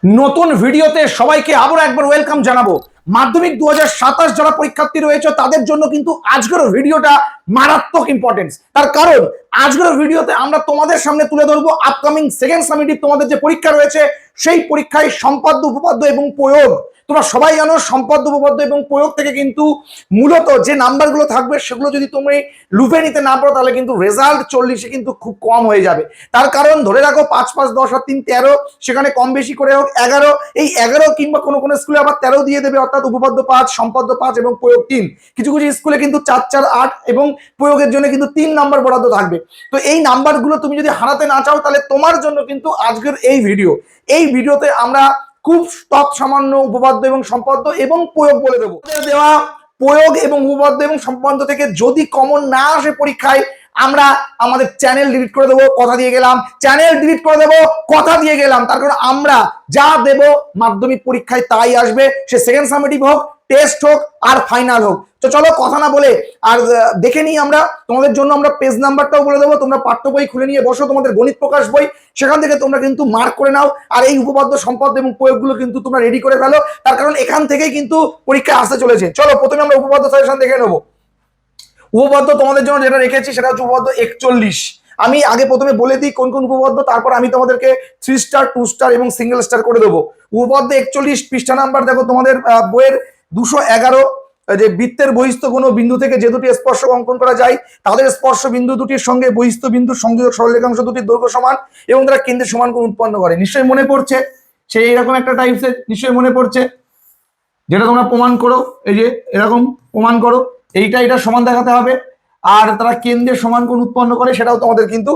নতুন ভিডিওতে সবাইকে আবার একবার ওয়েলকাম জানাবো। মাধ্যমিক 2027 যারা পরীক্ষার্থী রয়েছে তাদের জন্য কিন্তু আজকের ভিডিওটা মারাত্মক ইম্পর্টেন্স। তার কারণ আজকের ভিডিওতে আমরা তোমাদের সামনে তুলে ধরবো আপকামিং সেকেন্ড সামিটিভ তোমাদের যে পরীক্ষা রয়েছে সেই পরীক্ষায় সম্পাদ্য উপপাদ্য এবং প্রয়োগ। তোমরা সবাই জানো সম্পাদ্য উপপাদ্য এবং প্রয়োগ থেকে কিন্তু মূলত যে নাম্বারগুলো থাকবে সেগুলো যদি তুমি লুপে নিতে না পারো তাহলে কিন্তু রেজাল্ট 40-এ কিন্তু খুব কম হয়ে যাবে। তার কারণ ধরে রাখো 5 5 10 আর 3 13, সেখানে কম বেশি করে হোক 11, এই 11 কিংবা কোনো কোনো স্কুলে আবার 13 দিয়ে দেবে, অর্থাৎ উপপাদ্য 5, সম্পাদ্য 5 এবং প্রয়োগ 3। কিছু কিছু স্কুলে কিন্তু 4 4 8 এবং প্রয়োগের জন্য কিন্তু 3 নাম্বার বরাদ্দ থাকবে। তো এই নাম্বারগুলো তুমি যদি হারাতে না চাও তাহলে তোমার জন্য কিন্তু আজকের এই ভিডিওতে আমরা খুব টপ সামান্য উপপাদ্য এবং সম্পাদ্য এবং প্রয়োগ বলে দেবো। দেওয়া প্রয়োগ এবং উপপাদ্য এবং সম্পাদ্য থেকে যদি কমন না আসে পরীক্ষায় আমরা আমাদের চ্যানেল ডিলিট করে দেবো, কথা দিয়ে গেলাম। চ্যানেল ডিলিট করে দেবো, কথা দিয়ে গেলাম। তার কারণ আমরা যা দেব মাধ্যমিক পরীক্ষায় তাই আসবে, সে সেকেন্ড সামেটিভ হোক, টেস্ট হোক আর ফাইনাল হোক। তো চলো কথা না বলে আর দেখে নিই আমরা তোমাদের জন্য আমরা পেজ নাম্বারটাও বলে দেবো। তোমরা পাঠ্য বই খুলে নিয়ে বসো, তোমাদের গণিত প্রকাশ বই, সেখান থেকে তোমরা কিন্তু মার্ক করে নাও। আর এই উপপাদ্য সম্পাদ্য এবং প্রয়োগগুলো কিন্তু তোমরা রেডি করে ফেলো, তার কারণ এখান থেকেই কিন্তু পরীক্ষা আসতে চলেছে। চলো প্রথমে আমরা উপপাদ্য সাজেশন দেখে নেবো। উপপাদ্য তোমাদের জন্য যেটা রেখেছি সেটা হচ্ছে উপপাদ্য 41। আমি আগে প্রথমে বলে দিই কোন কোন উপপাদ্য, তারপর আমি তোমাদেরকে 3 স্টার 2 স্টার এবং সিঙ্গেল স্টার করে দেবো। উপপাদ্য 41 পৃষ্ঠা নাম্বার দেখো তোমাদের বইয়ের 211। যে বৃত্তের বহিস্থ কোনো বিন্দু থেকে যে দুটি স্পর্শক অঙ্কন করা যায় তাদের স্পর্শ বিন্দু দুটির সঙ্গে বহিস্থ বিন্দুর সংযোজক সরলরেখাংশ দুটির দৈর্ঘ্য সমান এবং তারা কেন্দ্রের সমান কোণ উৎপন্ন করে। নিশ্চয়ই মনে পড়ছে, সেই এরকম একটা টাইপসের নিশ্চয়ই মনে পড়ছে, যেটা তোমরা প্রমাণ করো। এই যে এরকম প্রমাণ করো, এটা সমান দেখাতে হবে, আর তারা কেন্দ্রের সমান কোণ উৎপন্ন করে সেটাও তোমাদের কিন্তু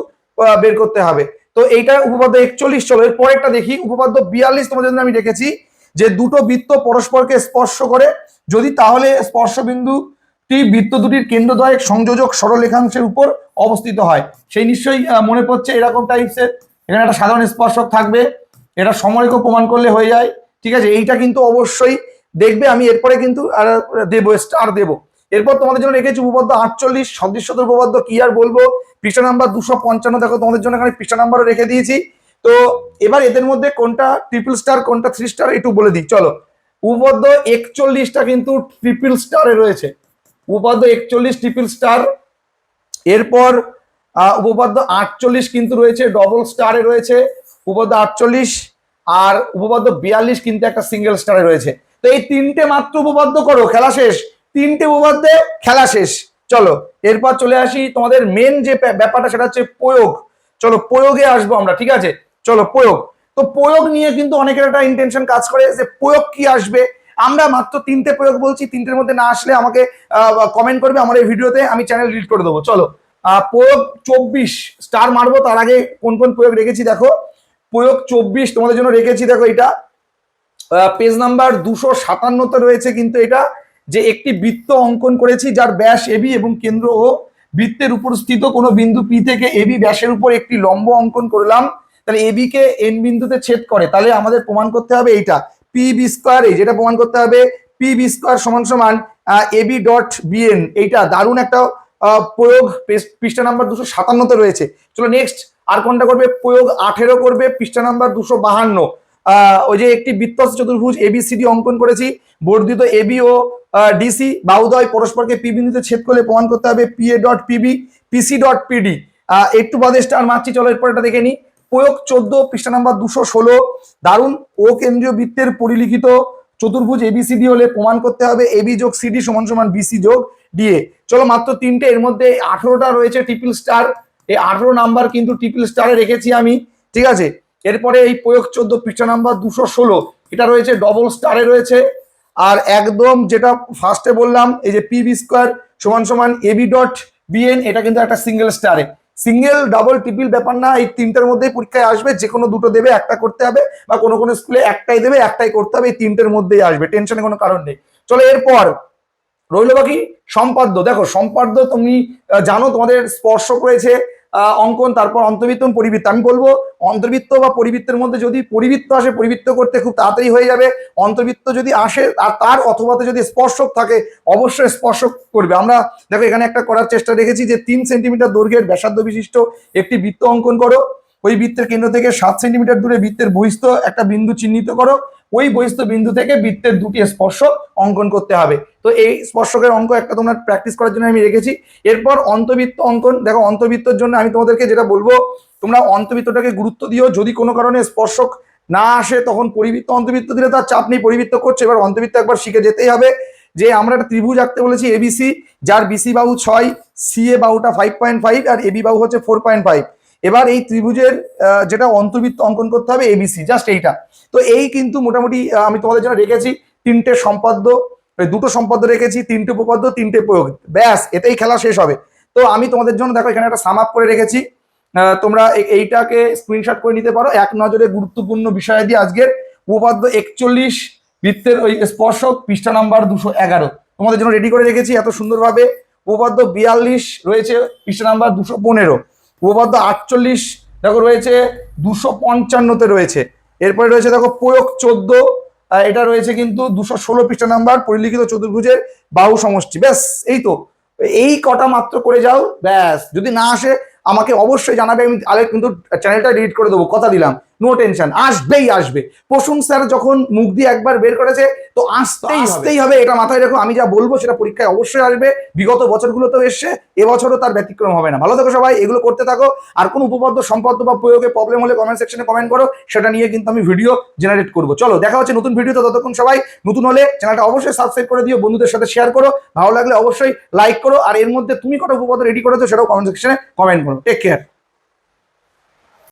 বের করতে হবে। তো এইটা উপপাদ্য 41। চলো এর পরেরটা দেখি। উপপাদ্য 42 তোমাদের জন্য আমি রেখেছি যে দুটো বৃত্ত পরস্পরকে স্পর্শ করে যদি তাহলে স্পর্শ বিন্দুটি বৃত্ত দুটির কেন্দ্রদ্বয় সংযোজক সরলরেখাংশের উপর অবস্থিত হয়। সেই নিশ্চয়ই মনে পড়ছে এরকম টাইপসের। এখানে একটা সাধারণ স্পর্শক থাকবে, এটা সমরেখ প্রমাণ করলে হয়ে যায়। ঠিক আছে, এইটা কিন্তু অবশ্যই দেখবে। আমি এরপরে কিন্তু দেবো, স্টার দেবো। এরপর তোমাদের জন্য রেখেছি উপপাদ্য 48 সদৃশ্যতা উপপাদ্য, কি আর বলবো, পৃষ্ঠা নাম্বার 255। দেখো তোমাদের জন্য এখানে পৃষ্ঠা নাম্বারও রেখে দিয়েছি। তো এবার এদের মধ্যে কোনটা ট্রিপল স্টার কোনটা 3 স্টার একটু বলে দিই। চলো উপপাদ্য 41টা কিন্তু ট্রিপল স্টারে রয়েছে। উপপাদ্য 41 ট্রিপল স্টার। এরপর উপপাদ্য 48 কিন্তু রয়েছে ডবল স্টারে রয়েছে উপপাদ্য 48, আর উপপাদ্য 42 কিন্তু একটা সিঙ্গেল স্টারে রয়েছে। তো এই তিনটে মাত্র উপপাদ্য করো, খেলা শেষ। তিনটে উপপাদ্যে খেলা শেষ। চলো এরপর চলে আসি তোমাদের মেন যে ব্যাপারটা, সেটা হচ্ছে প্রয়োগ। চলো প্রয়োগে আসবো আমরা, ঠিক আছে। চলো প্রয়োগ। তো প্রয়োগ নিয়ে কিন্তু অনেকের একটা ইন্টেনশন কাজ করে যে প্রয়োগ কি আসবে। আমরা মাত্র 3টে প্রয়োগ বলছি, 3টের মধ্যে না আসলে আমাকে কমেন্ট করবে আমার এই ভিডিওতে, আমি চ্যানেল ডিলিট করে দেবো। চলো প্রয়োগ 24 স্টার মারবো। তার আগে কোন কোন প্রয়োগ রেখেছি দেখো। প্রয়োগ 24 তোমাদের জন্য রেখেছি, দেখো এটা পেজ নাম্বার 257-তে রয়েছে। কিন্তু এটা যে একটি বৃত্ত অঙ্কন করেছি যার ব্যাস এবি এবং কেন্দ্র ও বৃত্তের উপর স্থিত কোনো বিন্দু পি থেকে এবি ব্যাসের উপর একটি লম্ব অঙ্কন করলাম, তাহলে এবি কে এন বিন্দুতে ছেদ করে। তাহলে আমাদের প্রমাণ করতে হবে এইটা পি বি স্কোয়ার, এই যেটা প্রমাণ করতে হবে পি বি স্কোয়ার সমান সমান এবি ডট বিএন। এইটা দারুণ একটা প্রয়োগ, পৃষ্ঠা নাম্বার 257-তে রয়েছে। চলো নেক্সট আর কোনটা করবে, প্রয়োগ 18 করবে, পৃষ্ঠা নাম্বার 252। ওই যে একটি বৃত্তস্থ চতুর্ভুজ এবিসিডি অঙ্কন করেছি, বর্ধিত এবি ও ডিসি বাহুদ্বয় পরস্পরকে পি বিন্দুতে ছেদ করলে প্রমাণ করতে হবে P A dot PB PC dot PD. একটু বাদে স্টার মারছি। চলো এরপর এটা দেখে নি। প্রয়োগ 14 পৃষ্ঠা নাম্বার 216। দারুণ, ও কেন্দ্রীয় বৃত্তের পরিলিখিত চতুর্ভুজ এবিসিডি হলে প্রমাণ করতে হবে এবি যোগ সিডি সমান সমান বিসি যোগ ডিএ। চলো মাত্র 3টে, এর মধ্যে 18টা রয়েছে ট্রিপল স্টার। এই 18 নাম্বার কিন্তু ট্রিপল স্টারে রেখেছি আমি, ঠিক আছে। এরপরে এই প্রয়োগ 14 পৃষ্ঠা নাম্বার 216, এটা রয়েছে ডবল স্টারে রয়েছে। আর একদম যেটা ফার্স্টে বললাম এই যে পি বি স্কোয়ার সমান সমান এবি ডট বিএন, এটা কিন্তু একটা সিঙ্গেল স্টারে। সিঙ্গেল ডাবল ট্রিপল ব্যাপার না, এই তিনটের মধ্যেই পরীক্ষায় আসবে। যে কোনো দুটো দেবে, একটা করতে হবে, বা কোনো কোনো স্কুলে একটাই দেবে, একটাই করতে হবে। এই তিনটের মধ্যেই আসবে, টেনশনের কোনো কারণ নেই। চলো এরপর রইল বাকি সম্পাদ্য। দেখো সম্পাদ্য তুমি জানো তোমাদের স্পর্শক রয়েছে অঙ্কন, তারপর অন্তর্বৃত্ত পরিবৃত্ত। আমি বলবো অন্তর্বৃত্ত বা পরিবৃত্তের মধ্যে যদি পরিবৃত্ত আসে, পরিবৃত্ত করতে খুব তাড়াতাড়ি হয়ে যাবে। অন্তর্বৃত্ত যদি আসে আর তার অথবাতে যদি স্পর্শক থাকে অবশ্যই স্পর্শক করবে। আমরা দেখো এখানে একটা করার চেষ্টা রেখেছি যে 3 সেন্টিমিটার দৈর্ঘ্যের ব্যাসার্ধ বিশিষ্ট একটি বৃত্ত অঙ্কন করো। ওই বৃত্তের কেন্দ্র থেকে 7 সেন্টিমিটার দূরে বৃত্তের বহিস্থ একটা বিন্দু চিহ্নিত করো। ওই বহিস্থ বিন্দু থেকে বৃত্তের দুটি স্পর্শক অঙ্কন করতে হবে। তো এই স্পর্শকের অঙ্ক একটা তোমরা প্র্যাকটিস করার জন্য আমি রেখেছি। এরপর অন্তবৃত্ত অঙ্কন। দেখো অন্তবৃত্তর জন্য আমি তোমাদেরকে যেটা বলবো, তোমরা অন্তবৃত্তটাকে গুরুত্ব দিও। যদি কোনো কারণে স্পর্শক না আসে তখন পরিবৃত্ত অন্তবৃত্ত দিলে তার চাপ নেই, পরিবৃত্ত করছে। এবার অন্তবৃত্ত একবার শিখে যেতেই হবে। যে আমরা একটা ত্রিভুজ আঁকতে বলেছি এবিসি, যার বিসি বাহু 6, সিএ বাহুটা 5.5 আর এবি বাহু হচ্ছে 4.5। এবার এই ত্রিভুজের যেটা অন্তর্বৃত্ত অঙ্কন করতে হবে এবিসি, জাস্ট এইটা। তো এই কিন্তু মোটামুটি আমি তোমাদের জন্য রেখেছি 3টে সম্পাদ্য, 2টো সম্পাদ্য রেখেছি, 3টে উপপাদ্য, 3টে প্রয়োগ, ব্যাস এতেই খেলা শেষ হবে। তো আমি তোমাদের জন্য দেখো এখানে একটা সাম আপ করে রেখেছি, তোমরা এইটাকে স্ক্রিনশট করে নিতে পারো। এক নজরে গুরুত্বপূর্ণ বিষয়াদি আজকের উপপাদ্য 41 বৃত্তের ওই স্পর্শক, পৃষ্ঠা নাম্বার 211 তোমাদের জন্য রেডি করে রেখেছি এত সুন্দরভাবে। উপপাদ্য 42 রয়েছে পৃষ্ঠা নাম্বার 215। উপপাদ্য 48 দেখো রয়েছে 255-তে রয়েছে। এরপরে রয়েছে দেখো প্রয়োগ 14, এটা রয়েছে কিন্তু 216 পৃষ্ঠা নাম্বার, পরিলিখিত চতুর্ভুজের বাহু সমষ্টি। ব্যাস এই তো, এই কটা মাত্র করে যাও, ব্যাস। যদি না আসে আমাকে অবশ্যই জানাবে, আমি আগে কিন্তু চ্যানেলটা ডিলিট করে দেবো, কথা দিলাম। নো টেনশন, আসবেই আসবে। প্রসূন স্যার যখন মুখ দিয়ে একবার বের করেছে তো আসতেই হবে, এটা মাথায় রেখো। আমি যা বলবো সেটা পরীক্ষায় অবশ্যই আসবে, বিগত বছরগুলোতেও এসছে, এবছরও তার ব্যতিক্রম হবে না। ভালো থাকো সবাই, এগুলো করতে থাকো। আর কোন উপপাদ্য সম্পাদ্য বা প্রয়োগে প্রবলেম হলে কমেন্ট সেকশনে কমেন্ট করো, সেটা নিয়ে কিন্তু আমি ভিডিও জেনারেট করবো। চলো দেখা হচ্ছে নতুন ভিডিওতে, ততক্ষণ সবাই নতুন হলে চ্যানেলটা অবশ্যই সাবস্ক্রাইব করে দিও, বন্ধুদের সাথে শেয়ার করো, ভালো লাগলে অবশ্যই লাইক করো। আর এর মধ্যে তুমি কটা উপপাদ্য রেডি করেছো সেটাও কমেন্ট সেকশনে কমেন্ট করো। Take care.